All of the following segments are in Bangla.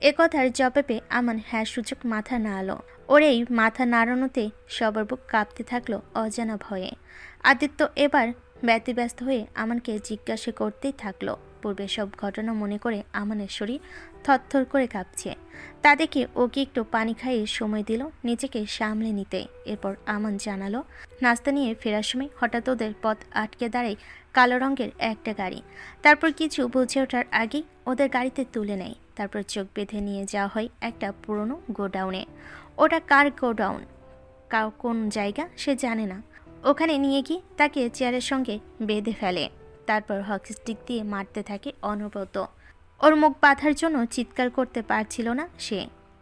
একথার জবাবে আমান হ্যাঁ সূচক মাথা নাড়ালো। ওর এই মাথা নাড়ানোতে সবার বুক কাঁপতে থাকলো অজানা ভয়ে। আদিত্য এবার ব্যতিব্যস্ত হয়ে আমানকে জিজ্ঞাসা করতেই থাকলো। পূর্বে সব ঘটনা মনে করে আমানের শরীর থরথর করে কাঁপছে। তা দেখে ওকে একটু পানি খাইয়ে সময় দিল নিজেকে সামলে নিতে। এরপর আমান জানালো, নাস্তা নিয়ে ফেরার সময় হঠাৎ ওদের পথ আটকে দাঁড়ায় কালো রঙের একটা গাড়ি। তারপর কিছু বুঝে ওঠার আগেই ওদের গাড়িতে তুলে নেয়। তারপর চোখ বেঁধে নিয়ে যাওয়া হয় একটা পুরনো গোডাউনে। ওটা কার গোডাউন, কোন জায়গা সে জানে না। ওখানে নিয়ে গিয়ে তাকে চেয়ারের সঙ্গে বেঁধে ফেলে। তারপর হকি স্টিক দিয়ে মারতে থাকে অনবরত। ওর মুখ বাঁধার জন্য চিৎকার করতে পারছিল না সে।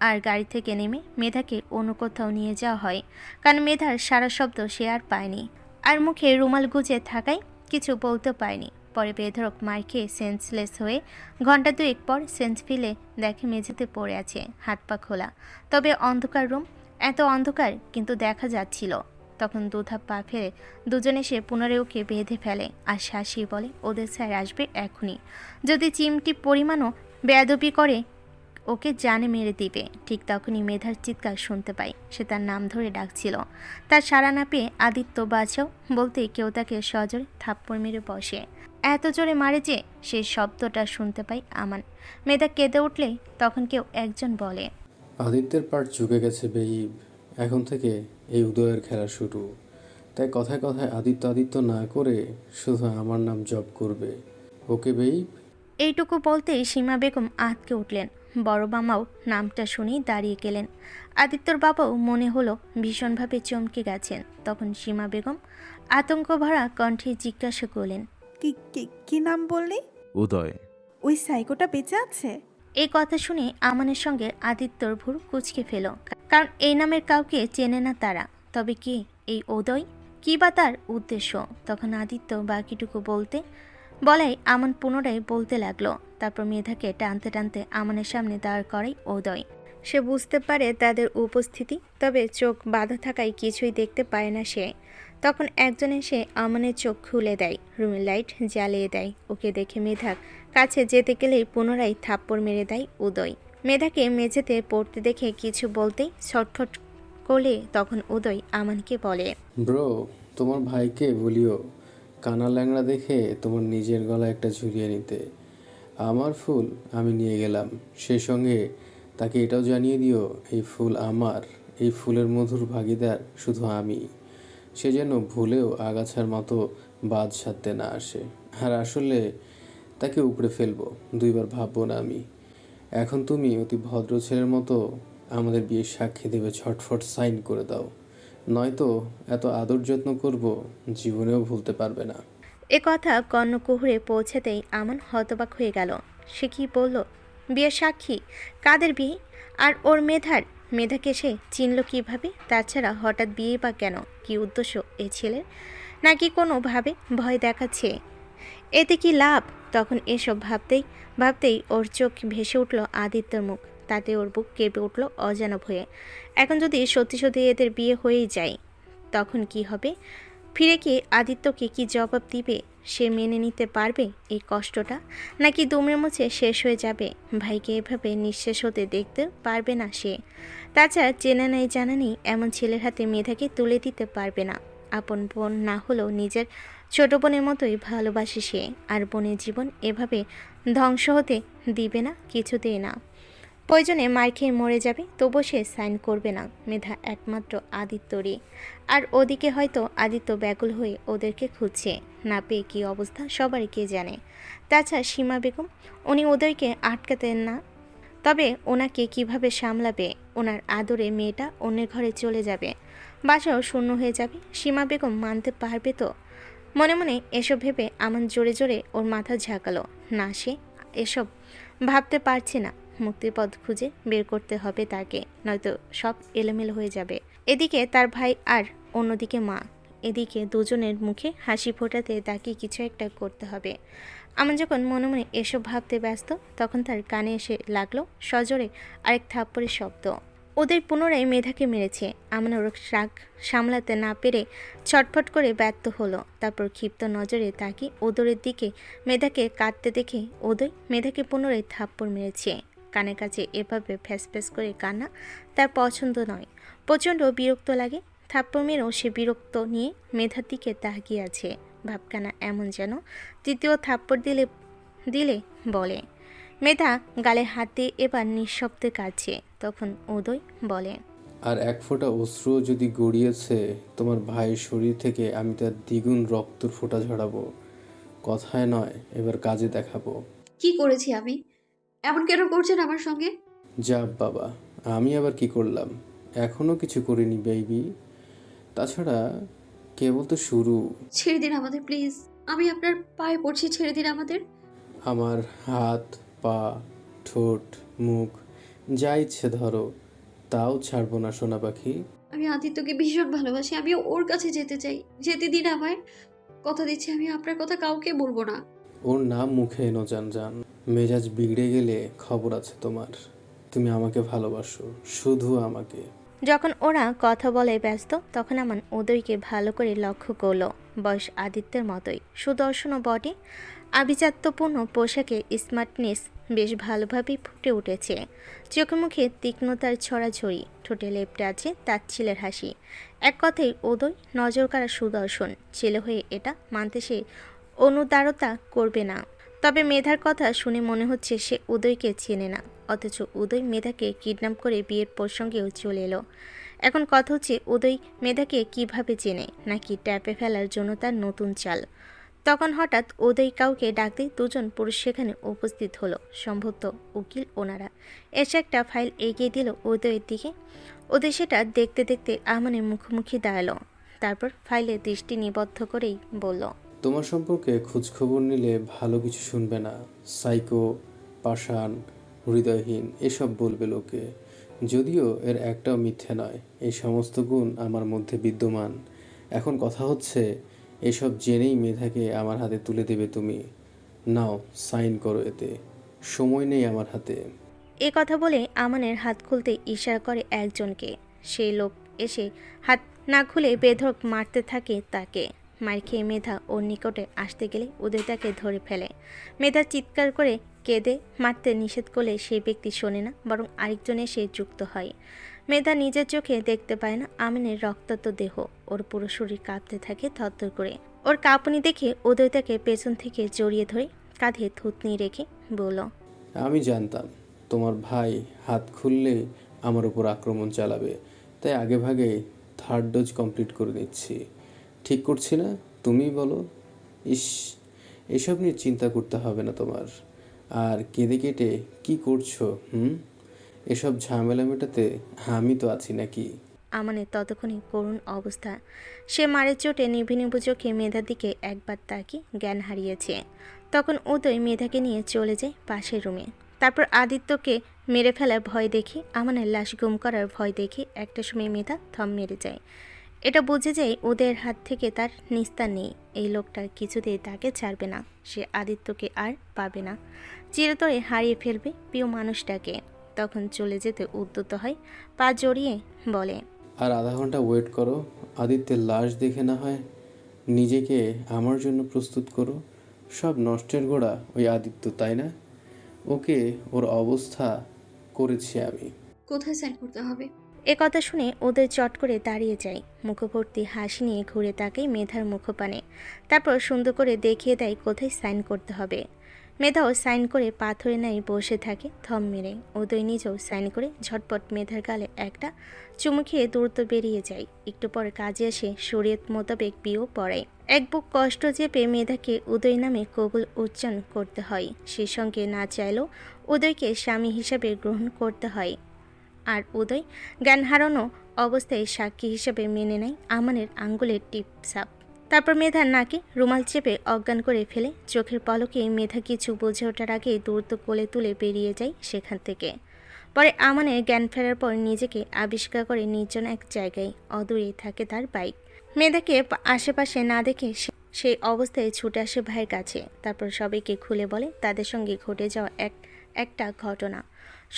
আর গাড়ি থেকে নেমে মেধাকে অন্য কোথাও নিয়ে যাওয়া হয়, কারণ মেধার সারা শব্দ সে আর পায়নি। আর মুখে রুমাল গুজে থাকায় কিছু বলতে পায়নি। পরে বেধড়ক মার খেয়ে সেন্সলেস হয়ে ঘন্টা দুয়েক পর সেন্স ফিলে দেখে মেঝেতে পড়ে আছে, হাত পা খোলা। তবে অন্ধকার রুম, এত অন্ধকার কিন্তু দেখা যাচ্ছিল। তখন দুধাপ পা ফেলে দুজনে সে পুনরায় ওকে বেঁধে ফেলে আর শাসিয়ে বলে ওদের স্যার আসবে এখনই। যদি চিমটি পরিমাণও বেয়াদবি করে ওকে জানে মেরে দিবে। ঠিক তখনই মেধার চিৎকার শুনতে পাই। সে তার নাম ধরে ডাকছিল। তার সাড়া না পেয়ে আদিত্য বাঁচাও বলতেই কেউ তাকে সজোরে থাপ্পড় মেরে বসে। এত জোরে মারে যে সেই শব্দটা শুনতে পাই আমান। মেধা কেঁদে উঠলে তখন কেউ একজন বলে, আদিত্যের পার্ট ঝুঁকে গেছে বেইব। এখন থেকে এই উদয়ের খেলা শুরু। তাই কথায় কথায় আদিত্য আদিত্য না করে শুধু আমার নাম জপ করবে। ওকে বেইব? এইটুকু বলতেই সীমা বেগম আঁতকে উঠলেন। বড় মামাও নামটা শুনেই দাঁড়িয়ে গেলেন। আদিত্যর বাবাও মনে হলো ভীষণভাবে চমকে গেছেন। তখন সীমা বেগম আতঙ্ক ভরা কণ্ঠে জিজ্ঞাসা করলেন, কি কি কি নাম বললি? উদয়। ওই সাইকোটা বেঁচে আছে? এই কথা শুনে আমানের সঙ্গে আদিত্যর ভুরু কুঁচকে ফেল, কারণ এই নামের কাউকে চেনে না তারা। তবে কে এই উদয়, কি বা তার উদ্দেশ্য? তখন আদিত্য বাকিটুকু বলাই আমান পুনরায় বলতে লাগলো। তারপর মেধাকে টানতে টানতে আমানের সামনে দাঁড় করাই উদয়। সে বুঝতে পারে তাদের উপস্থিতি, তবে চোখ বাঁধা থাকায় কিছুই দেখতে পায় না সে। তখন একজন এসে আমানের চোখ খুলে দেয়, রুমের লাইট জ্বালিয়ে দেয়। ওকে দেখে মেধার কাছে যেতে গেলেই পুনরায় থাপ্পড় মেরে দেয় উদয়। মেধাকে মেঝেতে পড়তে দেখে কিছু বলতেই ছটফট করলে তখন উদয় আমানকে বলে, ব্রো, তোমার ভাইকে বলিও কানা ল্যাংড়া দেখে তোমার নিজের গলায় একটা ঝুলিয়ে নিতে। আমার ফুল আমি নিয়ে গেলাম, সেই সঙ্গে তাকে এটাও জানিয়ে দিও এই ফুল আমার, এই ফুলের মধুর ভাগীদার শুধু আমি। সে যেন ভুলেও আগাছার মতো বাদ সাধতে না আসে। আর আসলে তাকে উপড়ে ফেলবো, দুইবার ভাববো না আমি। এখন তুমি অতি ভদ্র ছেলের মতো আমাদের বিয়ের সাক্ষী দেবে, ছটফট সাইন করে দাও, নয়তো এত আদর যত্ন করব জীবনেও ভুলতে পারবে না। এ কথা কর্ণকুহুরে পৌঁছাতেই আমান হতবাক হয়ে গেল। সে কি বলল? বিয়ের সাক্ষী? কাদের বিয়ে? আর ওর মেধাকে সে চিনল কিভাবে? তাছাড়া হঠাৎ বিয়ে বা কেন? কি উদ্দেশ্য এ ছেলের? নাকি কোনোভাবে ভয় দেখাচ্ছে? এতে কি লাভ? তখন এসব ভাবতেই ওর চোখ ভেসে উঠল আদিত্যর মুখ। তাতে ওর বুক কেঁপে উঠল অজানা ভয়ে। এখন যদি সত্যি সত্যি এদের বিয়ে হয়েই যায় তখন কি হবে? ফিরে গিয়ে আদিত্যকে কি জবাব দিবে? সে মেনে নিতে পারবে এই কষ্টটা, নাকি দুমড়ে মুছে শেষ হয়ে যাবে? ভাইকে এভাবে নিঃশেষ হতে দেখতে পারবে না সে। তাছাড়া চেনা নেই জানা নেই এমন ছেলের হাতে মেধাকে তুলে দিতে পারবে না। আপন বোন না হলেও নিজের ছোট বোনের মতোই ভালোবাসে সে। আর বোনের জীবন এভাবে ধ্বংস হতে দিবে না কিছুতেই না। প্রয়োজনে মার খেয়ে মরে যাবে, তবু সে সাইন করবে না। মেধা একমাত্র আদিত্যরই। আর ওদিকে হয়তো আদিত্য ব্যাকুল হয়ে ওদেরকে খুঁজছে, না পেয়ে কী অবস্থা সবারই কে জানে। তাছাড়া সীমা বেগম, উনি ওদেরকে আটকাতেন না। তবে ওনাকে কিভাবে সামলাবে? ওনার আদরে মেয়েটা অন্যের ঘরে চলে যাবে, বাসাও শূন্য হয়ে যাবে। সীমা বেগম মানতে পারবে তো? মনে মনে এসব ভেবে আমান জোরে জোরে ওর মাথা ঝাঁকালো। না, সে এসব ভাবতে পারছে না। মুক্তির পথ খুঁজে বের করতে হবে তাকে, নয়তো সব এলোমেলো হয়ে যাবে। এদিকে তার ভাই আর অন্যদিকে মা। এদিকে দুজনের মুখে হাসি ফোটাতে তাকে কিছু একটা করতে হবে। আমান যখন মনে মনে এসব ভাবতে ব্যস্ত, তখন তার কানে এসে লাগলো সজোরে আরেক থাপ্পড়ের শব্দ। ওদের পুনরায় মেধাকে মেরেছে। আমান ওর রাগ সামলাতে না পেরে ছটফট করে ব্যর্থ হলো। তারপর ক্ষিপ্ত নজরে তাকিয়ে ওদরের দিকে মেধাকে কাঁদতে দেখে ওদয় মেধাকে পুনরায় থাপ্পড় মেরেছে। কানের কাছে এভাবে ফ্যাস করে কান্না তার পছন্দ নয়। প্রচণ্ড বিরক্ত লাগে। থাপ্পড় মেরেও সে বিরক্ত নিয়ে মেধার দিকে তাকিয়ে আছে। ভাবকানা এমন যেন তৃতীয় থাপ্পড় দিলে দিলে বলে। মেধা গালে হাত দিয়ে এবার নিঃশব্দে কাঁদছে। তখন উদয় বলে, আর এক ফোঁটা অশ্রুও যদি গড়িয়েছে তোমার ভাইয়ের শরীর থেকে, আমি তার দ্বিগুণ রক্তর ফোঁটা ঝরাবো। কথায় নয়, এবার কাজে দেখাবো। কি করেছি আমি? এমন কেন করছেন আমার সঙ্গে? যা বাবা, আমি আবার কি করলাম? এখনো কিছু করিনি বেবি। তাছাড়া কেবল তো শুরু। ছেড়ে দিন আমাদের প্লিজ। আমি আপনার পায়ে পড়ছি, ছেড়ে দিন আমাদের। আমার হাত, পা, ঠোঁট, মুখ যা ইচ্ছে ধরো, তাও ছাড়বো না সোনা পাখি। আমি আদিত্যকে ভীষণ ভালোবাসি, আমি ওর কাছে যেতে চাই। যেতে দিন আমায়। কথা দিচ্ছি আমি আপনার কথা কাউকে বলবো না। ওর নাম মুখে এনো জান জান। মেজাজ বিগড়ে গেলে খবর আছে তোমার। তুমি আমাকে ভালোবাসো, শুধু আমাকে। যখন ওরা কথা বলে ব্যস্ত তখন আমান উদয়কে ভালো করে লক্ষ্য করলো। বয়স আদিত্যের মতোই, সুদর্শন বডি, আভিজাত্যপূর্ণ পোশাকে স্মার্টনেস বেশ ভালোভাবেই ফুটে উঠেছে। চোখে মুখে তীক্ষ্ণতার ছড়াছড়ি, ঠোঁটে লেপটে আছে তাচ্ছিলের হাসি। এক কথায় উদয় নজর কাড়া সুদর্শন। ছেলে হয়ে এটা মানতে সে অনুদারতা করবে না। তবে মেধার কথা শুনে মনে হচ্ছে সে উদয়কে চেনে না, অথচ উদয় মেধাকে কিডন্যাপ করে বিয়ের প্রসঙ্গেও চলে এলো। এখন কথা হচ্ছে উদয় মেধাকে কিভাবে চেনে, নাকি ট্যাপে ফেলার জন্য তার নতুন চাল। তখন হঠাৎ উদয় কাউকে ডাকতে দুজন পুরুষ সেখানে উপস্থিত হলো, সম্ভবত উকিল ওনারা। এসে একটা ফাইল এগিয়ে দিল উদয়ের দিকে। উদয় সেটা দেখতে দেখতে আমানের মুখোমুখি দাঁড়ালো। তারপর ফাইলে দৃষ্টি নিবদ্ধ করেই বলল, তোমার সম্পর্কে খোঁজখবর নিলে ভালো কিছু শুনবে না। সাইকো, পাষাণ, হৃদয়হীন এসব বলবে লোকে। যদিও এর একটাও মিথ্যে নয়। এই সমস্ত গুণ আমার মধ্যে বিদ্যমান। এখন কথা হচ্ছে, এসব জেনেই মেধাকে আমার হাতে তুলে দেবে তুমি। নাও সাইন করো এতে। সময় নেই আমার হাতে। এ কথা বলে আমানের হাত খুলতে ইশারা করে একজনকে। সেই লোক এসে হাত না খুলে বেধড়ক মারতে থাকে তাকে। মার খেয়ে মেধা ওর নিকটে আসতে গেলে উদয় তাকে ধরে ফেলে। মেধা চিৎকার করে কেঁদে মারতে নিষেধ করলে সেই ব্যক্তি শোনে না, বরং আরেকজন এসে যুক্ত হয়। মেধা নিজের চোখে দেখতে পায় না আমিনের রক্তাক্ত দেহ। ওর পুরো শরীর কাঁপতে থাকে থরথর করে। ওর কাঁপুনি দেখে উদয় তাকে পেছন থেকে জড়িয়ে ধরে কাঁধে থুতনি রেখে বলল, আমি জানতাম তোমার ভাই হাত খুললে আমার উপর আক্রমণ চালাবে, তাই আগে ভাগে থার্ড ডোজ কমপ্লিট করে নিচ্ছি। ঠিক করছি না? তুমিই বলো। ইস, এসব নিয়ে চিন্তা করতে হবে না তোমার। আর কেঁদে কেটে কি করছো? এসব ঝামেলা মেটাতে আমি তো আছি নাকি? আমানের ততক্ষণে করুণ অবস্থা। সে মারের চোটে নিভু নিভু চোখে মেধার দিকে একবার তাকিয়ে জ্ঞান হারিয়েছে। তখন উদয় মেধাকে নিয়ে চলে যায় পাশের রুমে। তারপর আদিত্যকে মেরে ফেলার ভয় দেখে, আমানের লাশ গুম করার ভয় দেখে একটা সময় মেধা থম মেরে যায়। এটা বুঝে যায় ওদের হাত থেকে তার নিস্তার নেই। এই লোকটা কিছুতেই তাকে ছাড়বে না। সে আদিত্যকে আর পাবে না, চিরতরে হারিয়ে ফেলবে প্রিয় মানুষটাকে। তখন চলে যেতে উদ্যত হয়, পা জড়িয়ে বলে, আর আধা ঘন্টা ওয়েট করো। আদিত্যের লাশ দেখে না হয় নিজেকে আমার জন্য প্রস্তুত করো। সব নষ্টের গোড়া ওই আদিত্য, তাই না? ওকে ওর অবস্থা করেছি আমি। কোথায় সাইন করতে হবে? এ কথা শুনে ওদের চট করে দাঁড়িয়ে যায়। মুখভর্তি হাসি নিয়ে ঘুরে তাকায় মেধার মুখপানে। তারপর সুন্দর করে দেখিয়ে দেয় কোথায় সাইন করতে হবে। মেধাও সাইন করে পাথরে নাই বসে থাকে থম মেরে। উদয় নিজেও সাইন করে ঝটপট মেধার গালে একটা চুমু খেয়ে দ্রুত বেরিয়ে যায়। একটু পর কাজে এসে শরীয়ত মোতাবেক বিয়েও পড়ায়। এক বুক কষ্ট চেপে মেধাকে উদয় নামে কবুল উচ্চারণ করতে হয়। সে সঙ্গে না চাইলেও উদয়কে স্বামী হিসাবে গ্রহণ করতে হয়। আর উদয় জ্ঞান হারানো অবস্থায় সাক্ষী হিসেবে মেনে নেয় আমানের আঙ্গুলের টিপসাপ। তারপর মেধার নাকে রুমাল চেপে অজ্ঞান করে ফেলে। চোখের পলকে মেধা কিছু বুঝে ওঠার আগেই দ্রুত কোলে তুলে বেরিয়ে যায় সেখান থেকে। পরে আমানের জ্ঞান ফেরার পর নিজেকে আবিষ্কার করে নির্জন এক জায়গায় অদূরেই থাকে তার বাইক। মেধাকে আশেপাশে না দেখে সেই অবস্থায় ছুটে আসে ভাইয়ের কাছে। তারপর সবাইকে খুলে বলে তাদের সঙ্গে ঘটে যাওয়া একটা ঘটনা।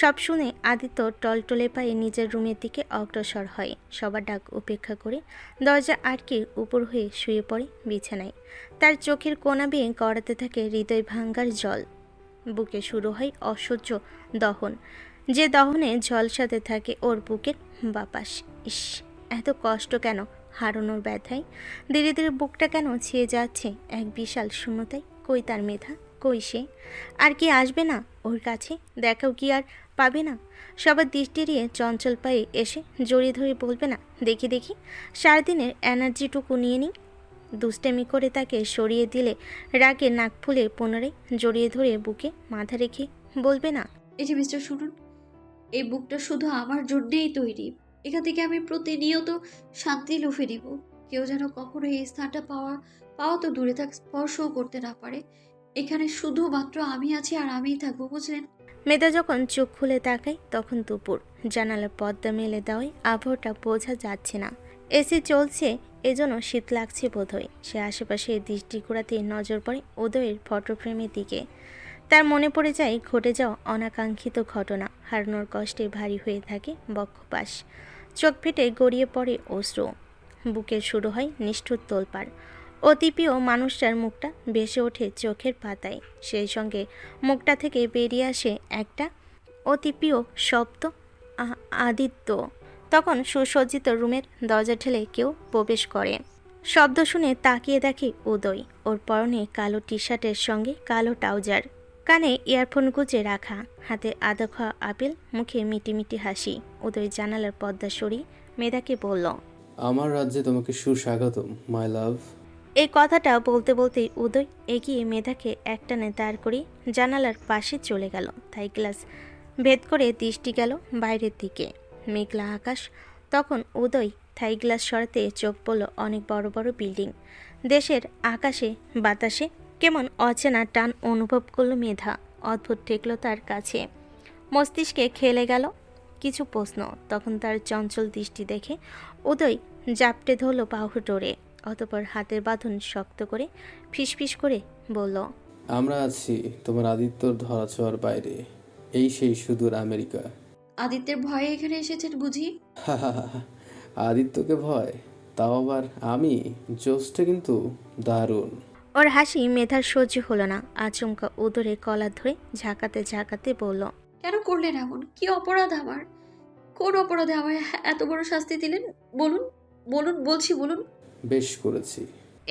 সব শুনে আদিত্য টলটলে পায়ে নিজের রুমের দিকে অগ্রসর হয়। সবার ডাক উপেক্ষা করে দরজা আটকে উপর হয়ে শুয়ে পড়ে বিছানায়। তার চোখের কোনা বেয়ে গড়াতে থাকে হৃদয় ভাঙ্গার জল। বুকে শুরু হয় অসহ্য দহন, যে দহনে ঝলসাতে থাকে ওর বুকের বাপাস। ইস, এত কষ্ট কেন? হারানোর ব্যথায় ধীরে ধীরে বুকটা কেন ছেয়ে যাচ্ছে এক বিশাল শূন্যতায়। কই তার মেধা, কই সে? আর কি আসবে না ওর কাছে? দেখাও কি আর পাবে না? সবার দৃষ্টি এড়িয়ে চঞ্চল পায়ে এসে জড়িয়ে ধরে বলবে না, দেখি দেখি সারাদিনের এনার্জিটুকু নিয়ে নিই। দুষ্টামি করে তাকে সরিয়ে দিলে রাগে নাক ফুলে পুনরায় জড়িয়ে ধরে বুকে মাথা রেখে বলবে না, এই যে মিস্টার শুনুন, এই বুকটা শুধু আমার জন্যেই তৈরি। এখান থেকে আমি প্রতিনিয়ত শান্তি লুফে নিব। কেউ যেন কখনো এই স্থানটা পাওয়া পাওয়া তো দূরে থাক, স্পর্শও করতে না পারে। এখানে শুধুমাত্র আমি আছি আর আমিই থাকবো, বুঝলেন? মেধা যখন চোখ খুলে তাকায় তখন দুপুর। জানালার পর্দা মেলে দেওয়ায় আবহাওয়াটা বোঝা যাচ্ছে না। এসি চলছে, এজন্য শীত লাগছে বোধহয়। সে আশেপাশে দৃষ্টি ঘোরাতে নজর পড়ে উদয়ের ফটোফ্রেমের দিকে। তার মনে পড়ে যায় ঘটে যাওয়া অনাকাঙ্ক্ষিত ঘটনা। হারানোর কষ্টে ভারী হয়ে থাকে বক্ষপাশ, চোখ ফেটে গড়িয়ে পড়ে অশ্রু, বুকে শুরু হয় নিষ্ঠুর তোলপাড়। অতি প্রিয় মানুষটার মুখটা ভেসে ওঠে চোখের পাতায়, সেই সঙ্গে মুখটা থেকে বেরিয়ে আসে একটা অতি প্রিয় শব্দ, আদিত্য। তখন সুসজ্জিত রুমের দরজা ঠেলে কেউ প্রবেশ করে। শব্দ শুনে তাকিয়ে দেখে উদয়। ওর পরনে কালো টি শার্টের সঙ্গে কালো ট্রাউজার, কানে ইয়ারফোন গুজে রাখা, হাতে আদা খাওয়া আপেল, মুখে মিটিমিটি হাসি। উদয় জানালার পর্দা সরিয়ে মেধাকে বলল, আমার রাজ্যে তোমাকে সুস্বাগতম মাই লাভ। এই কথাটা বলতে বলতেই উদয় এগিয়ে মেধাকে একটানে দাঁড় করে জানালার পাশে চলে গেল। তাই গ্লাস ভেদ করে দৃষ্টি গেল বাইরের দিকে, মেঘলা আকাশ। তখন উদয় থাই গ্লাস সরাতে চোখ পড়ল অনেক বড় বড় বিল্ডিং। দেশের আকাশে বাতাসে কেমন অচেনা টান অনুভব করল মেধা। অদ্ভুত ঠেকল তার কাছে, মস্তিষ্কে খেলে গেল কিছু প্রশ্ন। তখন তার চঞ্চল দৃষ্টি দেখে উদয় জাপটে ধরল বাহু ডোরে, অতপর হাতের বাঁধন শক্ত করে ফিসফিস করে বলল, আমরা আছি তোমার আদিত্যর ধরাছোঁয়ার বাইরে, এই সেই সুদূর আমেরিকা। আদিত্যের ভয়ে এখানে এসেছেন বুঝি? আদিত্যকে ভয়? তাও আবার আমি? জোসটা কিন্তু দারুণ। ওর হাসি মেধার সহ্য হলো না। আচমকা উদরে কলার ধরে ঝাঁকাতে ঝাঁকাতে বলল, কেন করলেন এমন? কি অপরাধ আমার? কোন অপরাধে আমায় এত বড় শাস্তি দিলেন? বলুন, বলুন, বলছি বলুন। বেশ করেছি।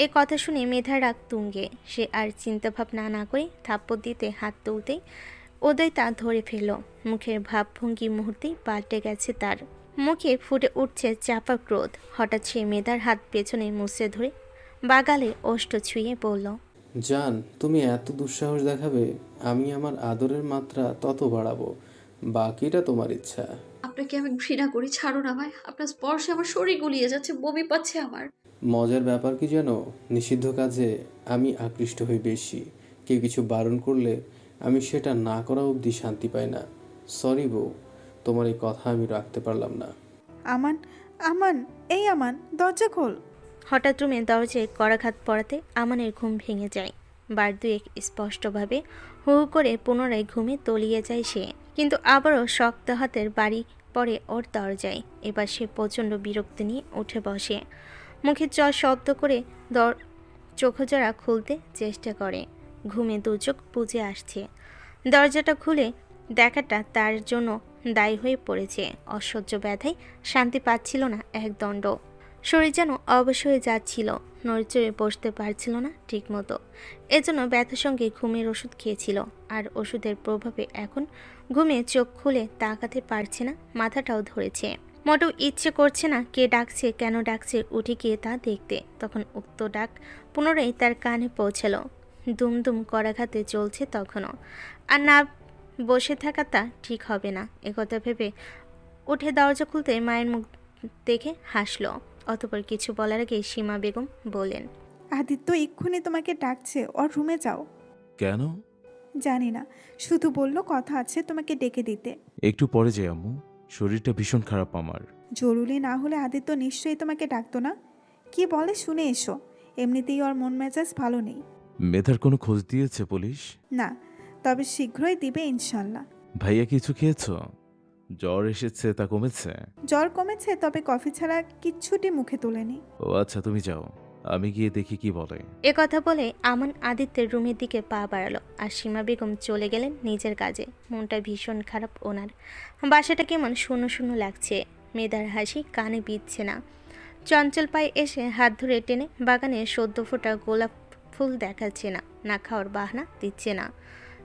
এ কথা শুনে মেধার রাগ তুঙ্গে। সে আর চিন্তাভাবনা না করে থাপ্পড় দিতে হাত তুলতেই উদয় তা ধরে ফেলল। মুখের ভাবভঙ্গি মুহূর্তেই পাল্টে গেছে তার, মুখে ফুটে উঠছে চাপা ক্রোধ। হঠাৎ সে মেধার হাত পেছনে মুছে ধরে বাগালে ওষ্ঠ ছুঁয়ে বলল, জান, তুমি এত দুঃসাহস দেখাবে, আমি আমার আদরের মাত্রা তত বাড়াবো, বাকিটা তোমার ইচ্ছা। আপনাকে আমি ঘৃণা করি, ছাড়ুন আমায়। আপনার স্পর্শে আমার শরীর গলিয়ে যাচ্ছে, বমি পাচ্ছে আমার। মজার ব্যাপার কি জানো, নিষিদ্ধ কাজে আমি আকৃষ্ট হই বেশি। কেউ কিছু বারণ করলে আমি সেটা না করা অবধি শান্তি পাই না। সরি বউ, তোমার এই কথা আমি রাখতে পারলাম না। আমান, আমান, এই আমান, দরজা খোল। হঠাৎ রুমে দরজায় করাঘাত পড়াতে আমানের ঘুম ভেঙে যায়। বার দুয়েক স্পষ্টভাবে হু হু করে পুনরায় ঘুমে তলিয়ে যায় সে। কিন্তু আবারও শক্ত হাতের বাড়ি পড়ে ওর দরজায়। এবার সে প্রচণ্ড বিরক্তি নিয়ে উঠে বসে, মুখে শব্দ করে চোখজোড়া খুলতে চেষ্টা করে। ঘুমে দু চোখ বুজে আসছে। দরজাটা খুলে দেখাটা তার জন্য দায়ী হয়ে পড়েছে। অসহ্য ব্যথায় শান্তি পাচ্ছিল না একদণ্ড। শরীর যেন অবশ হয়ে যাচ্ছিল, নড়চড়ে বসতে পারছিল না ঠিকমতো। এজন্য ব্যথার সঙ্গে ঘুমের ওষুধ খেয়েছিল, আর ওষুধের প্রভাবে এখন ঘুমে চোখ খুলে তাকাতে পারছে না, মাথাটাও ধরেছে। মোটেও ইচ্ছে করছে না কে ডাকছে, কেন ডাকছে, উঠে গিয়ে তা দেখতে। তখন উক্ত ডাক পুনরায় তার কানে পৌঁছালো। দুমদুম করাঘাতে চলছে তখনও। আর না বসে থাকাটা ঠিক হবে না, একথা ভেবে উঠে দরজা খুলতে মায়ের মুখ দেখে হাসল। অতপর কিছু বলার আগে সীমা বেগম বলেন, আদিত্য এক্ষুনি তোমাকে ডাকছে, ওর রুমে যাও। কেন? জানি না, শুধু বললো কথা আছে তোমাকে ডেকে দিতে। একটু পরে যাই আম্মু, শরীরটা ভীষণ খারাপ আমার। জরুরি না হলে আদিত্য নিশ্চয়ই তোমাকে ডাকতো না। কি বলে শুনে এসো, এমনিতেই ওর মন মেজাজ ভালো নেই। মেধার কোনো খোঁজ দিয়েছে পুলিশ? না, তবে শীঘ্রই দিবে ইনশাল্লাহ। ভাইয়া কিছু খেয়েছ? জ্বর এসেছে, তা কমেছে? জ্বর কমেছে, তবে কফি ছাড়া কিচ্ছুটি মুখে তোলেনি। ও আচ্ছা, তুমি যাও, আমি গিয়ে দেখি কি বলে। এ কথা বলে আমান আদিত্যের রুমের দিকে পা বাড়ালো আর সীমা বেগম চলে গেলেন নিজের কাজে। মনটা ভীষণ খারাপ ওনার। বাসাটা কেমন শূন্য শূন্য লাগছে। মেধার হাসি কানে বিঁধছে না। চঞ্চল পায়ে এসে হাত ধরে টেনে বাগানে সদ্য ফোটা গোলাপ ফুল দেখাচ্ছে না, না খাওয়ার বাহানা দিচ্ছে না,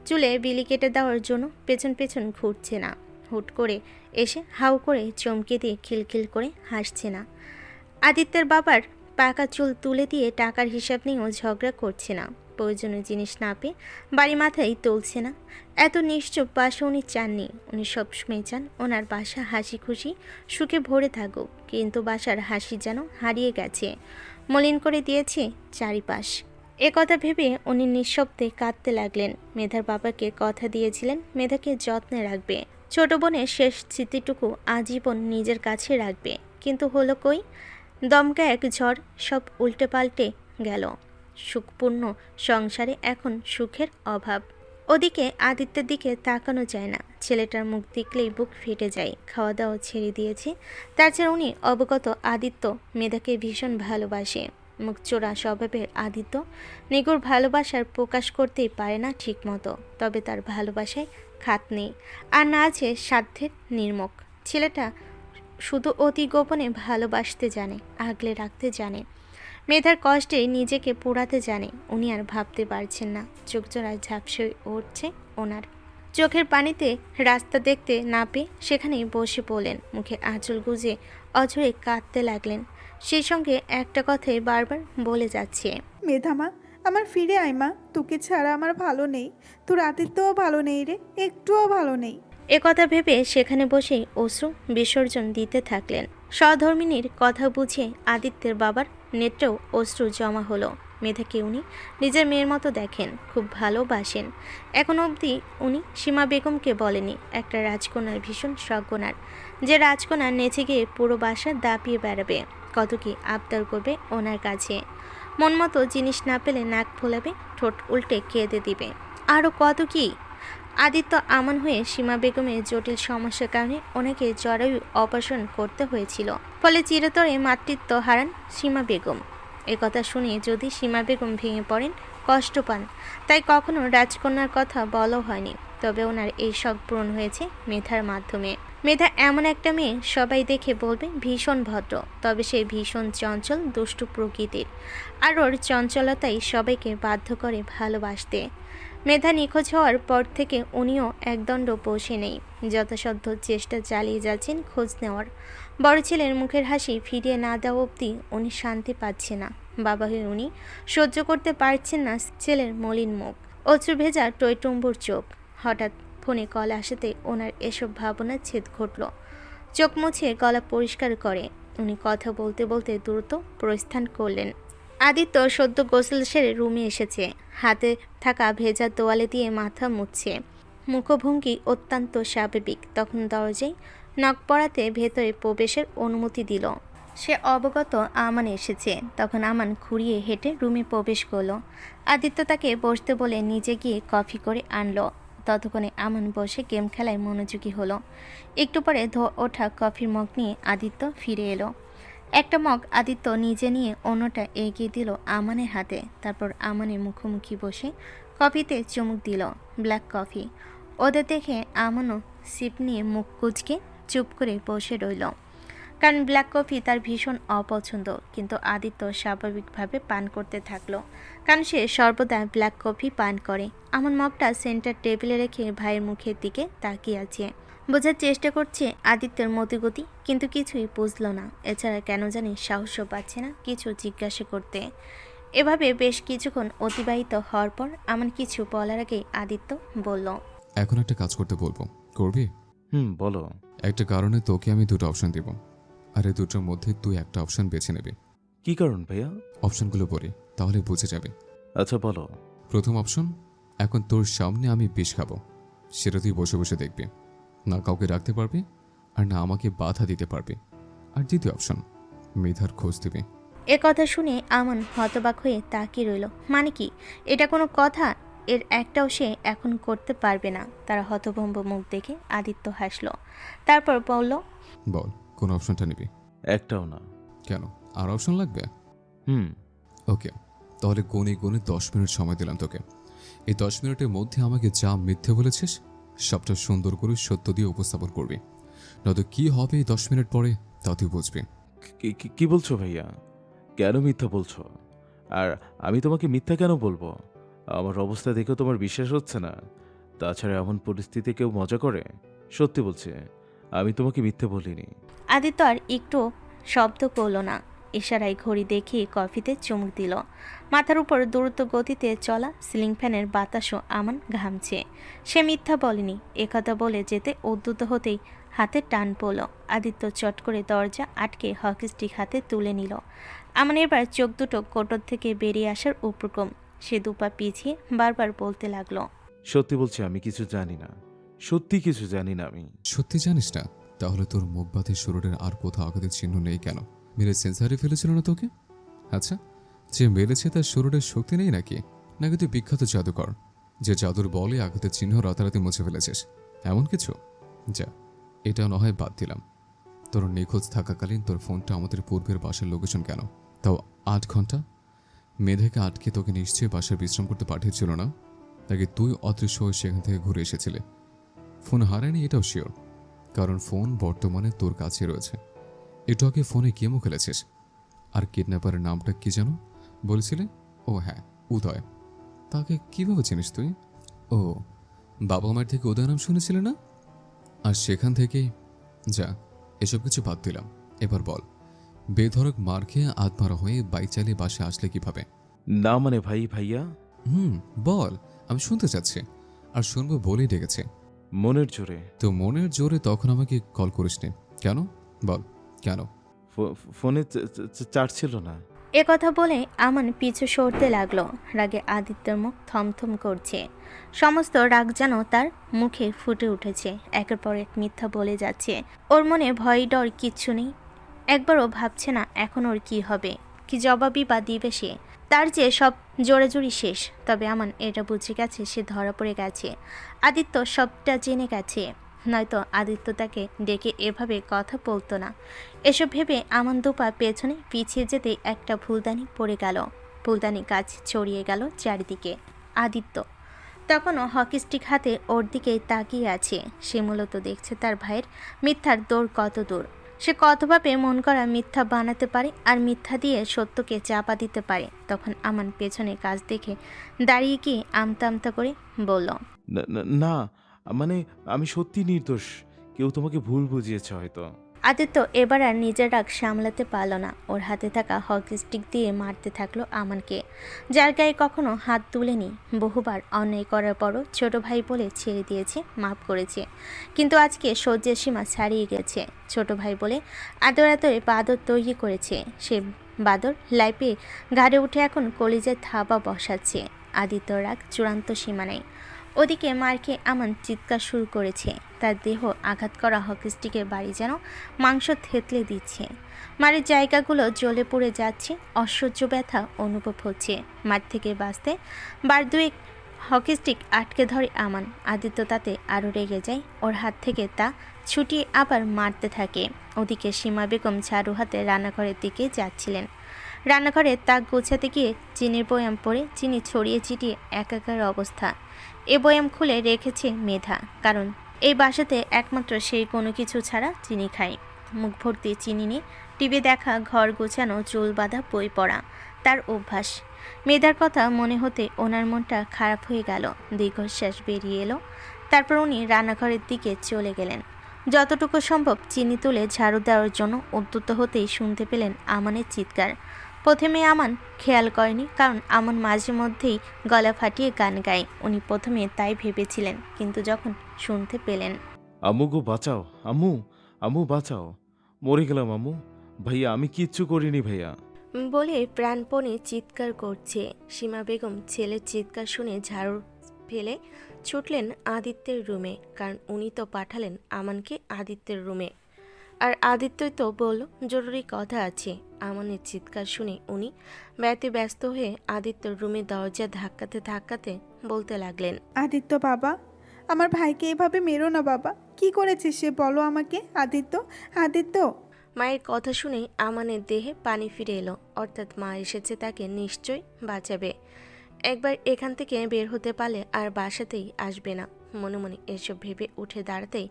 চুলে বিলি কেটে দেওয়ার জন্য পেছন পেছন ঘুরছে না, হুট করে এসে হাউ করে চমকে দিয়ে খিলখিল করে হাসছে না। আদিত্যের বাবার পাকা চুল তুলে দিয়ে টাকার হিসাব নিয়েও ঝগড়া করছে না। প্রয়োজনীয় জিনিস না পেয়ে বাড়ি মাথায় তুলছে না। এত নিশ্চুপ বাসা উনি চাননি। উনি সবসময় চান ওনার বাসা হাসি খুশি সুখে ভরে থাকুক, কিন্তু বাসার হাসি যেন হারিয়ে গেছে, মলিন করে দিয়েছে চারিপাশ। এ কথা ভেবে উনি নিঃশব্দে কাঁদতে লাগলেন। মেধার বাবাকে কথা দিয়েছিলেন মেধাকে যত্নে রাখবে, ছোট বোনের শেষ স্মৃতিটুকু আজীবন নিজের কাছে রাখবে, কিন্তু হলো কই? দমকা এক ঝড় সব উল্টে পাল্টে গেল। সুখপূর্ণ সংসারে এখন সুখের অভাব। ওদিকে আদিত্যের দিকে তাকানো যায় না। ছেলেটার মুখ দেখলেই বুক ফেটে যায়। খাওয়া দাওয়া ছেড়ে দিয়েছে। তার চেয়ে উনি অবগত আদিত্য মেধাকে ভীষণ ভালোবাসে। মুখ চোরা স্বভাবের আদিত্য নিগুড় ভালোবাসার প্রকাশ করতেই পারে না ঠিকমতো। তবে তার ভালোবাসায় খাত নেই, আর না আছে সাধ্যের নির্মুখ। ছেলেটা শুধু অতি গোপনে ভালোবাসতে জানে, আগলে রাখতে জানে, মেধার কষ্টে নিজেকে পোড়াতে জানে। উনি আর ভাবতে পারছেন না। চোখ জোড়া ঝাপসে উঠছে ওনার। চোখের পানিতে রাস্তা দেখতে না পেয়ে সেখানেই বসে পড়লেন। মুখে আঁচল গুজে অঝরে কাঁদতে লাগলেন। সেই সঙ্গে একটা কথাই বারবার বলে যাচ্ছে, মেধামা, আমার ফিরে আয় মা, তোকে ছাড়া আমার ভালো নেই। তোর আদিত্যও ভালো নেই রে, একটুও ভালো নেই। এ কথা ভেবে সেখানে বসেই অশ্রু বিসর্জন দিতে থাকলেন। সহধর্মিনীর কথা বুঝে আদিত্যের বাবার নেত্রেও অশ্রু জমা হলো। মেধাকে উনি নিজের মেয়ের মতো দেখেন, খুব ভালোবাসেন। এখন অবধি উনি সীমা বেগমকে বলেনি একটা রাজকন্যার ভীষণ সজ্ঞনার, যে রাজকন্যা নেচে গিয়ে পুরো বাসা দাপিয়ে বেড়াবে, কত কি আবদার করবে ওনার কাছে। মন মতো জিনিস না পেলে নাক ফোলাবে, ঠোঁট উল্টে কেঁদে দিবে, আরও কত কি। আদিত্য আমান হয়ে সীমা বেগমের জটিল সমস্যার কারণে ওনাকে জরায়ু অপারেশন করতে হয়েছিল। ফলে চিরতরে মাতৃত্ব হারান সীমা বেগম। কথা শুনে যদি সীমা বেগম ভেঙে পড়েন, কষ্ট পান, তাই কখনো রাজকন্যার কথা বলা হয়নি। তবে ওনার এই শখ পূরণ হয়েছে মেধার মাধ্যমে। মেধা এমন একটা মেয়ে সবাই দেখে বলবে ভীষণ ভদ্র, তবে সে ভীষণ চঞ্চল দুষ্টু প্রকৃতির। আর ওর চঞ্চলতাই সবাইকে বাধ্য করে ভালোবাসতে। মেধা নিখোঁজ হওয়ার পর থেকে উনিও একদণ্ড বসে নেই, যথাসাধ্য চেষ্টা চালিয়ে যাচ্ছেন খোঁজ নেওয়ার। বড় ছেলের মুখের হাসি ফিরিয়ে না দেওয়া অবধি উনি শান্তি পাচ্ছে না। বাবা হয়ে উনি সহ্য করতে পারছেন না ছেলের মলিন মুখ, অশ্রু ভেজা টইটুম্বুর চোখ। হঠাৎ ফোনে কল আসাতে ওনার এসব ভাবনার ছেদ ঘটল। চোখ মুছে গলা পরিষ্কার করে উনি কথা বলতে বলতে দ্রুত প্রস্থান করলেন। আদিত্য সদ্য গোসল সেরে রুমে এসেছে। হাতে থাকা ভেজা তোয়ালে দিয়ে মাথা মুছছে। মুখভঙ্গি অত্যন্ত স্বাভাবিক। তখন দরজায় নখ পড়াতে ভেতরে প্রবেশের অনুমতি দিল। সে অবগত আমান এসেছে। তখন আমান খুঁড়িয়ে হেঁটে রুমে প্রবেশ করলো। আদিত্য তাকে বসতে বলে নিজে গিয়ে কফি করে আনলো। ততক্ষণে আমান বসে গেম খেলায় মনোযোগী হলো। একটু পরে ওঠা কফির মগ নিয়ে আদিত্য ফিরে এলো। একটা মগ আদিত্য নিজে নিয়ে অন্যটা এগিয়ে দিল আমানের হাতে। তারপর আমানের মুখোমুখি বসে কফিতে চুমুক দিল। Black coffee. ওদের দেখে আমানও সিপ নিয়ে মুখ কুঁচকে চুপ করে বসে রইল, কারণ ব্ল্যাক কফি তার ভীষণ অপছন্দ। কিন্তু আদিত্য স্বাভাবিকভাবে পান করতে থাকলো, কারণ সে সর্বদা ব্ল্যাক কফি পান করে। আমার মগটা সেন্টার টেবিলে রেখে ভাইয়ের মুখের দিকে তাকিয়ে আছে। বোঝার চেষ্টা করছে আদিত্যের মতিগতি, কিন্তু কিছুই বুঝল না। এছাড়া কেন জানি সাহসও পাচ্ছে না কিছু জিজ্ঞাসা করতে। এভাবে বেশ কিছুক্ষণ অতিবাহিত হওয়ার পর আমার কিছু বলার আগেই আদিত্য বলল, এখন একটা কাজ করতে বলবো, করবি? বলো। একটা কারণে তোকে আমি দুটো অপশন দিব, আর এই দুটোর মধ্যে তুই একটা অপশন বেছে নেবে। কি কারণ ভাইয়া? অপশনগুলো বলি, তাহলে বুঝে যাবে। আচ্ছা বলো। প্রথম অপশন, এখন তোর সামনে আমি বিষ খাবো, সেটা তুই বসে বসে দেখবি, না কাউকে রাখতে পারবি আর না আমাকে বাধা দিতে পারবি। আর দ্বিতীয় অপশন, মেধার খোঁজ দিবি। এ কথা শুনে আমান হতবাক হয়ে তাকিয়ে রইল। মানে কি, এটা কোনো কথা? এর একটাও সে এখন করতে পারবে না। তার হতভম্ব মুখ দেখে আদিত্য হাসলো। তারপর বলল, বল কোন অপশনটা নিবি? একটাও না। কেন, আর অপশন লাগবে? হুম। ওকে, তাহলে গুনে গুনে 10 মিনিট সময় দিলাম তোকে। এই 10 মিনিটের মধ্যে আমাকে যা মিথ্যে বলেছিস সবটা সুন্দর করে সত্য দিয়ে উপস্থাপন করবি, নয়তো কি হবে এই 10 মিনিট পরে তা তুই বুঝবি। কি বলছো ভাইয়া? কেন মিথ্যা বলছো? আর আমি তোমাকে মিথ্যা কেন বলবো? আমার অবস্থা দেখে তোমার বিশ্বাস হচ্ছে না? তাছাড়া এমন পরিস্থিতি কেউ মজা করে? সত্যি বলছি, আমি তোমাকে মিথ্যে বলিনি। আদিত্য আর একটু শব্দ করল না। ইশারায় ঘড়ি দেখিয়ে কফিতে চুমুক দিল। মাথার উপর দ্রুত গতিতে চলা সিলিং ফ্যানের বাতাসও আমান ঘামছে। সে মিথ্যা বলেনি। একথা বলে যেতে উদ্যত হতেই হাতে টান পড়ল। আদিত্য চট করে দরজা আটকে হকি স্টিক হাতে তুলে নিল। আমান এবার চোখ দুটো কোটর থেকে বেরিয়ে আসার উপক্রম। সে দুপা পিছিয়ে বারবার বলতে লাগলো, সত্যি বলছি, আমি কিছু জানি না। সত্যি কিছু জানি না আমি। সত্যি জানিস না? তাহলে তোর মুখ বাঁধে শরীরের আর কোথাও আঘাতের চিহ্ন নেই কেন? মেরে সেন্সারে ফেলেছিল না তোকে? আচ্ছা, যে মেরেছে তার শরীরের শক্তি নেই নাকি? নাকি তুই বিখ্যাত জাদুকর যে জাদুর বলে আঘাতের চিহ্ন রাতারাতি মুছে ফেলেছিস? এমন কিছু? যা, এটা না হয় বাদ দিলাম। তোর নিখোঁজ থাকাকালীন তোর ফোনটা আমাদের পূর্বের বাসার লোকেশন কেন? তাও 8 ঘন্টা। মেধাকে আটকে তোকে নিশ্চয়ই বাসায় বিশ্রাম করতে পাঠিয়েছিল না? নাকি তুই অদৃশ্য হয়ে সেখান থেকে ঘুরে এসেছিলে? ফোন হারায়নি এটাও শিওর, কারণ ফোন বর্তমানে তোর কাছে রয়েছে। একটু আগে ফোনে গেমও খেলেছিস। আর কিডন্যাপারের নামটা কি যেন বলেছিলে? ও হ্যাঁ, উদয়। তাকে কিভাবে চিনিস তুই? ও, বাবা মায়ের থেকে উদয় নাম শুনেছিলে না? আর সেখান থেকেই যা, এসব কিছু বাদ দিলাম। এবার বল, বেধড়ক মার খেয়ে আত্মারা হয়ে বাইক চালিয়ে বাসে আসলে কিভাবে? না মানে ভাইয়া, বল, আমি শুনতে চাচ্ছি। আর শুনবো বলেই ডেকেছে। মনের জোরে। তো মনের জোরে তখন আমাকে কল করিসনি কেন? বল কেন? ফোনে চার্জ ছিল না। একথা বলে আমান পিছু সরতে লাগলো। রাগে আদিত্যর মুখ থমথম করছে। সমস্ত রাগ যেন তার মুখে ফুটে উঠেছে। একের পর এক মিথ্যা বলে যাচ্ছে। ওর মনে ভয় ডর কিচ্ছু নেই। একবারও ভাবছে না এখন ওর কি হবে, কি জবাবই বা দিবে সে। তার যে সব জোরাজুরি শেষ। তবে আমান এটা বুঝে গেছে সে ধরা পড়ে গেছে। আদিত্য সবটা জেনে গেছে, নয়তো আদিত্য তাকে ডেকে এভাবে কথা বলতো না। এসব ভেবে আমান দুপা পেছনে পিছিয়ে যেতে একটা ফুলদানি পড়ে গেল। ফুলদানি গাছ ছড়িয়ে গেল চারিদিকে। আদিত্য তখনও হকি স্টিক হাতে ওর দিকেই তাকিয়ে আছে। সে মূলত দেখছে তার ভাইয়ের মিথ্যার দৌড় কত দূর। সে কতভাবে মন করা মিথ্যা বানাতে পারে আর মিথ্যা দিয়ে সত্যকে চাপা দিতে পারে। তখন আমান পেছনে কাজ দেখে দাঁড়িয়ে গিয়ে আমতা আমতা করে বলল, না, মানে আমি সত্যি নির্দোষ। কেউ তোমাকে ভুল বুঝিয়েছে হয়তো। আদিত্য এবার আর নিজের রাগ সামলাতে পারল না। ওর হাতে থাকা হকি স্টিক দিয়ে মারতে থাকলো আমানকে, যার গায়ে কখনো হাত তুলেনি। বহুবার অন্যায় করার পরও ছোট ভাই বলে ছেড়ে দিয়েছে, মাফ করেছে। কিন্তু আজকে সহ্যের সীমা ছাড়িয়ে গেছে। ছোট ভাই বলে আদর আদরে বাদর তৈরি করেছে। সে বাদর লাইপে ঘাড়ে উঠে এখন কলিজায় থাবা বসাচ্ছে। আদিত্য রাগ চূড়ান্ত সীমানায়। ওদিকে মার খেয়ে আমান চিৎকার শুরু করেছে। তার দেহ আঘাত করা হকি স্টিকের বাড়ি যেন মাংস থেতলে দিচ্ছে। মারের জায়গাগুলো জ্বলে পড়ে যাচ্ছে। অসহ্য ব্যথা অনুভব হচ্ছে। মার থেকে বাঁচতে বার দুয়েক হকি স্টিক আটকে ধরে আমান। আদিত্য তাতে আরও রেগে যায়। ওর হাত থেকে তা ছুটিয়ে আবার মারতে থাকে। ওদিকে সীমা বেগম ঝাড়ু হাতে রান্নাঘরের দিকে যাচ্ছিলেন। রান্নাঘরে তাক গোছাতে গিয়ে চিনির বয়াম পরে চিনি ছড়িয়ে ছিটিয়ে একাকার অবস্থা। এ বয়াম খুলে রেখেছে মেধা, কারণ এই বাসাতে একমাত্র সেই কোনো কিছু ছাড়া চিনি খায়। মুখ ভর্তি চিনি নিয়ে টিভি দেখা, ঘর গোছানো, চুল বাঁধা, বই পড়া তার অভ্যাস। মেধার কথা মনে হতে ওনার মনটা খারাপ হয়ে গেল। দীর্ঘশ্বাস বেরিয়ে এলো। তারপর উনি রান্নাঘরের দিকে চলে গেলেন। যতটুকু সম্ভব চিনি তুলে ঝাড়ু দেওয়ার জন্য উদ্যত হতেই শুনতে পেলেন আমানের চিৎকার। প্রথমে আমান খেয়াল করেনি, কারণ আমান মাঝে মধ্যেই গলা ফাটিয়ে গান গায়। উনি প্রথমে তাই ভেবেছিলেন, কিন্তু যখন শুনতে পেলেন, আম্মু গো বাঁচাও, আম্মু বাঁচাও, মরে গেলাম আম্মু। ভাইয়া আমি কিচ্ছু করিনি ভাইয়া। বলে প্রাণপণে চিৎকার করছে। সীমা বেগম ছেলের চিৎকার শুনে ঝাড়ু ফেলে ছুটলেন আদিত্যের রুমে, কারণ উনি তো পাঠালেন আমানকে আদিত্যের রুমে। আর আদিত্যই তো বলল জরুরি কথা আছে। আমানের চিৎকার শুনে উনি ব্যস্ত হয়ে আদিত্যর রুমে দরজা ধাক্কাতে ধাক্কাতে বলতে লাগলেন, আদিত্য বাবা, আমার ভাইকে এভাবে মেরো না বাবা। কি করেছে সে বলো আমাকে। আদিত্য, আদিত্য। মায়ের কথা শুনে আমানের দেহে পানি ফিরে এলো, অর্থাৎ মা এসেছে তাকে নিশ্চয়ই বাঁচাবে। একবার এখান থেকে বের হতে পারলে আর বাসাতেই আসবে না। মনে মনে এসব ভেবে উঠে দাঁড়াতেই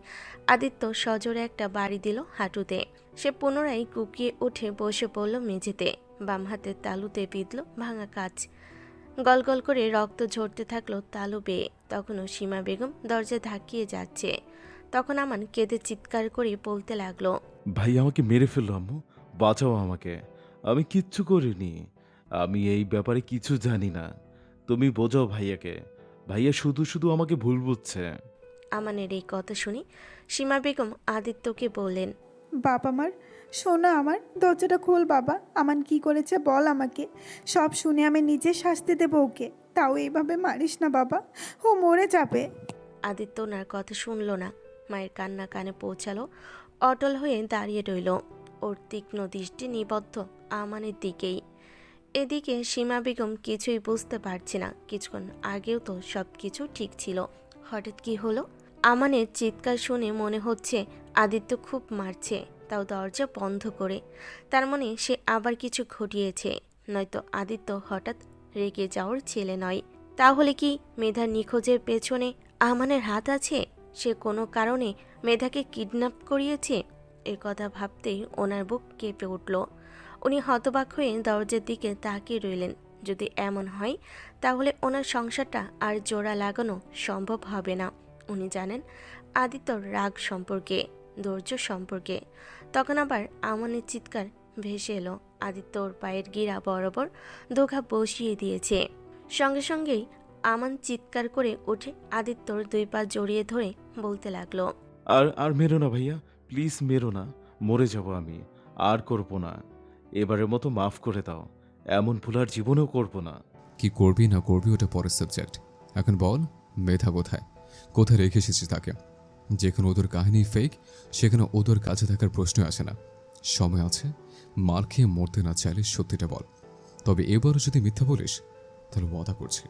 আদিত্য সজোরে একটা বাড়ি দিল হাঁটুতে। সে পুনরায় কুকিয়ে উঠে বসে পড়ল মেঝেতে, বাম হাতের তালুতে বিঁধল ভাঙা কাচ। গলগল করে রক্ত ঝরতে থাকলো তালু বেয়ে। তখনও সীমা বেগম দরজা ধাক্কিয়ে যাচ্ছে। তখন আমান কেঁদে চিৎকার করে বলতে লাগলো, ভাই আমাকে মেরে ফেললো আম্মু, বাঁচাও আমাকে, আমি কিচ্ছু করিনি, আমি এই ব্যাপারে কিছু জানি না, তুমি বোঝাও ভাইয়াকে, ভাইয়া শুধু শুধু আমাকে ভুল বুঝছে। আমানের এই কথা শুনে সীমা বেগম আদিত্যকে বললেন, বাপ আমার, শোনো আমার, দরজাটা খোল বাবা। আমান কি করেছে বল আমাকে, সব শুনে আমি নিজে শাস্তি দেবো ওকে। তাও এইভাবে মারিস না বাবা, ও মরে যাবে। আদিত্য ওনার কথা শুনল না। মায়ের কান্না কানে পৌঁছালো, অটল হয়ে দাঁড়িয়ে রইল, ওর তীক্ষ্ণ দৃষ্টি নিবদ্ধ আমানের দিকেই। এদিকে সীমা বেগম কিছুই বুঝতে পারছে না। কিছুক্ষণ আগেও তো সব কিছু ঠিক ছিল, হঠাৎ কি হলো? আমানের চিৎকার শুনে মনে হচ্ছে আদিত্য খুব মারছে, তাও দরজা বন্ধ করে। তার মনে সে আবার কিছু ঘটিয়েছে, নয়তো আদিত্য হঠাৎ রেগে যাওয়ার ছেলে নয়। তাহলে কি মেধার নিখোঁজের পেছনে আমানের হাত আছে? সে কোনো কারণে মেধাকে কিডন্যাপ করিয়েছে? এ কথা ভাবতেই ওনার বুক কেঁপে উঠল। উনি হতবাক হয়ে দরজার দিকে তাকিয়ে রইলেন। যদি এমন হয় তাহলে ওনার সংসারটা আর জোড়া লাগানো সম্ভব হবে না। উনি জানেন আদিত্যর রাগ সম্পর্কে, ধৈর্য সম্পর্কে। তখন আবার আমানের চিৎকার ভেসে এলো। আদিত্য ওর পায়ের গিরা বরাবর দোঘা বসিয়ে দিয়েছে। সঙ্গে সঙ্গেই আমান চিৎকার করে উঠে আদিত্যর দুই পা জড়িয়ে ধরে বলতে লাগলো, আর আর মেরো না ভাইয়া, প্লিজ মেরো না, মরে যাব আমি, আর করব না, এবারের মতো মাফ করে দাও, এমন ভুল আর জীবনেও করব না। কি করবি না করবি ওটা পরের সাবজেক্ট। এখন বল, মেধা কোথায়, কোথায় রেখে এসেছিস তাকে? যেখানে ওদের কাহিনী ফেক, সেখানে ওদের কাছে থাকার প্রশ্নই আসে না। সময় আছে, মার খেয়ে মরতে না চাইলে সত্যিটা বল। তবে এবারও যদি মিথ্যা বলিস তাহলে ওয়াদা করছি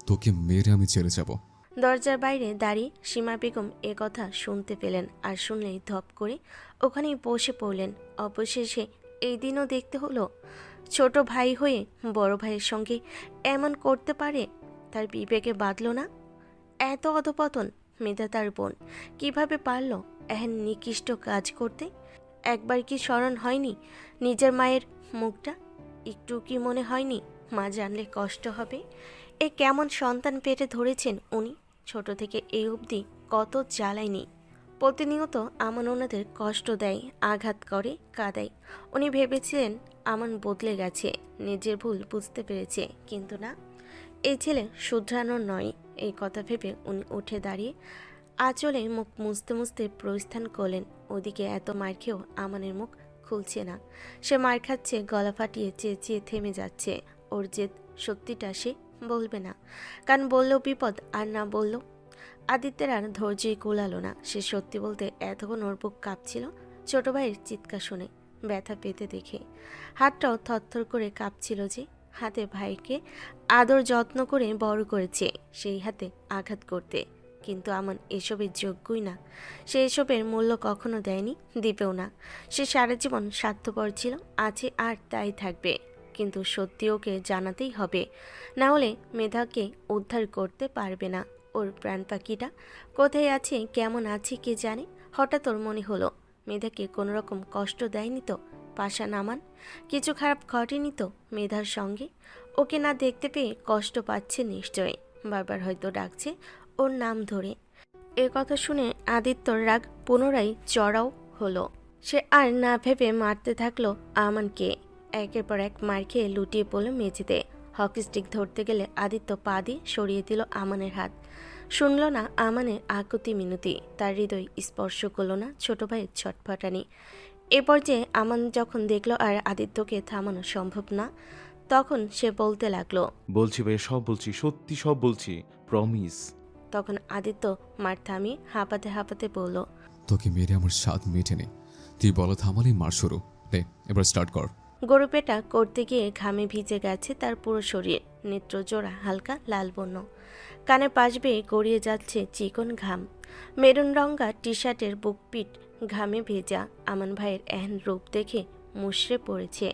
তোকে মেরে আমি জেলে যাব। দরজার বাইরে দাঁড়িয়ে সীমা বেগম এ কথা শুনতে পেলেন, আর শুনলেই ধপ করে ওখানেই বসে পড়লেন। অবশেষে এই দিনও দেখতে হলো, ছোট ভাই হয়ে বড় ভাইয়ের সঙ্গে এমন করতে পারে? তার বিবেকে বাঁধল না? এত অধপতন! মেধা তার বোন, কিভাবে পারল এহেন নিকৃষ্ট কাজ করতে? একবার কি স্মরণ হয়নি নিজের মায়ের মুখটা? একটু কি মনে হয়নি মা জানলে কষ্ট হবে? এ কেমন সন্তান পেটে ধরেছেন উনি? ছোট থেকে এই অবধি কত জ্বালায়নি। প্রতিনিয়ত আমান ওনাদের কষ্ট দেয়, আঘাত করে, কাঁদায়। উনি ভেবেছিলেন আমান বদলে গেছে, নিজের ভুল বুঝতে পেরেছে, কিন্তু না, এই ছেলে শুধরানোর নয়। এই কথা ভেবে উনি উঠে দাঁড়িয়ে আঁচলে মুখ মুছতে মুছতে প্রস্থান করলেন। ওদিকে এত মার খেয়েও আমানের মুখ খুলছে না। সে মার খাচ্ছে, গলা ফাটিয়ে চেঁচিয়ে থেমে যাচ্ছে। ওর জেদ সত্যিটা সে বলবে না, কারণ বললেও বিপদ, আর না বললেও। আদিত্যের আর ধৈর্যই কুলালো না। সে সত্যি বলতে এতক্ষণ ওর বুক কাঁপছিল ছোট ভাইয়ের চিৎকার শুনে, ব্যথা পেতে দেখে। হাতটাও থরথর করে কাঁপছিল যে। হাতে ভাইকে আদর যত্ন করে বড় করেছে, সেই হাতে আঘাত করতে। কিন্তু আমান এসবের যোগ্যই না। সে এসবের মূল্য কখনো দেয়নি, দিবেও না। সে সারা জীবন স্বার্থপর ছিল, আছে আর তাই থাকবে। কিন্তু সত্যি ওকে জানাতেই হবে, না হলে মেধাকে উদ্ধার করতে পারবে না। ওর প্রাণ পাখিটা কোথায় আছে, কেমন আছে কে জানে। হঠাৎ ওর মনে হলো মেধাকে কোনো রকম কষ্ট দেয়নি তো পাশা নামান, কিছু খারাপ ঘটেনি তো মেধার সঙ্গে। ওকে না দেখতে পেয়ে কষ্ট পাচ্ছে নিশ্চয়ই, বারবার হয়তো ডাকছে ওর নাম ধরে। এ কথা শুনে আদিত্যর রাগ পুনরায় চড়াও হলো। সে আর না ভেবে মারতে থাকলো আমানকে। একের পর এক মার খেয়ে লুটিয়ে পড়ল মেঝেতে। হকি স্টিক ধরতে গেলে আদিত্য পা দিয়ে সরিয়ে দিল আমানের হাত। শুনল না আমানের আকুতি মিনতি, তার হৃদয় স্পর্শ করলো না ছোট ভাইয়ের ছটফটানি। এ পর্যায়ে আমান যখন দেখলো আর আদিত্যকে থামানো সম্ভব না, তখন সে বলতে লাগলো, বলছি ভাইয়া, সব বলছি, সত্যি সব বলছি, প্রমিস। তখন আদিত্য মার থামিয়ে হাঁপাতে হাঁপাতে বলল, তোকে মেরে আমার স্বাদ মেটেনি, তুই বলো থামালেই মার শুরু। নে এবার স্টার্ট কর। গরু পেটা করতে গিয়ে ঘামে ভিজে গেছে তার পুরো শরীর, নেত্র জোড়া হালকা লাল বর্ণ, কানে পাশ বেয়ে গড়িয়ে যাচ্ছে চিকন ঘাম। মেরুন রঙা টি শার্টের বুক পিঠ ঘামে ভেজা আমান ভাইয়ের এহেন রূপ দেখে মুষড়ে পড়েছে।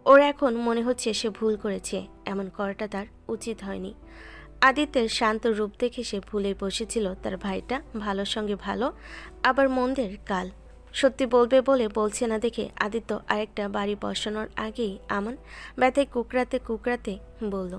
ওর এখন মনে হচ্ছে সে ভুল করেছে, এমন করাটা তার উচিত হয়নি। আদিত্যের শান্ত রূপ দেখে সে ভুলে বসেছিল তার ভাইটা ভালোর সঙ্গে ভালো, আবার মন্দের কাল। সত্যি বলবে বলে বলছে না দেখে আদিত্য আরেকটা বাড়ি বসানোর আগেই আমান ব্যথায় কুকরাতে কুকরাতে বলল,